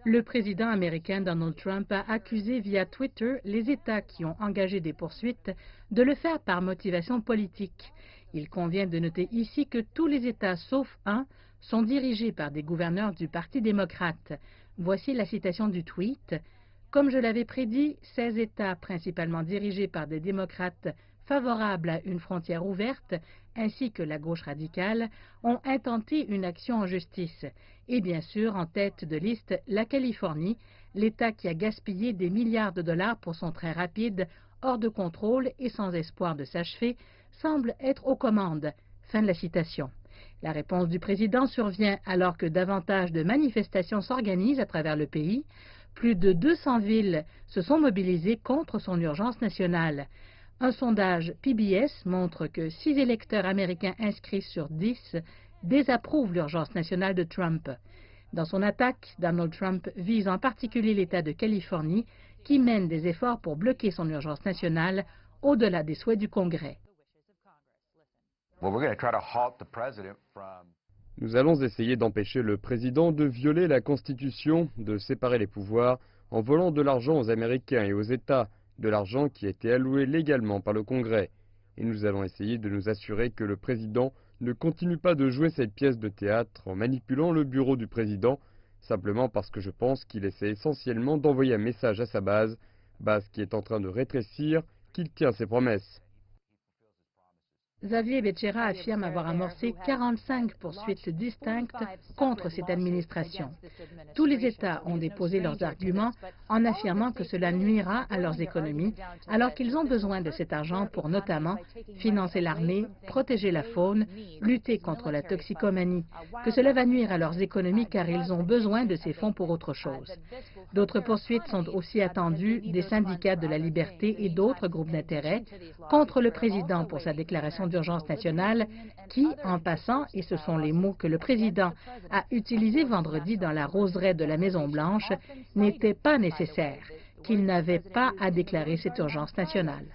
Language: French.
Le président américain Donald Trump a accusé via Twitter les États qui ont engagé des poursuites de le faire par motivation politique. Il convient de noter ici que tous les États, sauf un, sont dirigés par des gouverneurs du Parti démocrate. Voici la citation du tweet. « Comme je l'avais prédit, 16 États, principalement dirigés par des démocrates favorables à une frontière ouverte, ainsi que la gauche radicale, ont intenté une action en justice. Et bien sûr, en tête de liste, la Californie, l'État qui a gaspillé des milliards de dollars pour son train rapide, hors de contrôle et sans espoir de s'achever, semble être aux commandes. » Fin de la citation. La réponse du président survient alors que davantage de manifestations s'organisent à travers le pays. Plus de 200 villes se sont mobilisées contre son urgence nationale. Un sondage PBS montre que 6 électeurs américains inscrits sur 10 désapprouvent l'urgence nationale de Trump. Dans son attaque, Donald Trump vise en particulier l'État de Californie qui mène des efforts pour bloquer son urgence nationale au-delà des souhaits du Congrès. Nous allons essayer d'empêcher le président de violer la Constitution, de séparer les pouvoirs en volant de l'argent aux Américains et aux États, de l'argent qui a été alloué légalement par le Congrès. Et nous allons essayer de nous assurer que le président ne continue pas de jouer cette pièce de théâtre en manipulant le bureau du président, simplement parce que je pense qu'il essaie essentiellement d'envoyer un message à sa base qui est en train de rétrécir, qu'il tient ses promesses. Xavier Becerra affirme avoir amorcé 45 poursuites distinctes contre cette administration. Tous les États ont déposé leurs arguments en affirmant que cela nuira à leurs économies, alors qu'ils ont besoin de cet argent pour notamment financer l'armée, protéger la faune, lutter contre la toxicomanie, que cela va nuire à leurs économies car ils ont besoin de ces fonds pour autre chose. D'autres poursuites sont aussi attendues des syndicats de la liberté et d'autres groupes d'intérêt contre le président pour sa déclaration d'urgence nationale qui, en passant, et ce sont les mots que le président a utilisés vendredi dans la roseraie de la Maison-Blanche, n'était pas nécessaire, qu'il n'avait pas à déclarer cette urgence nationale.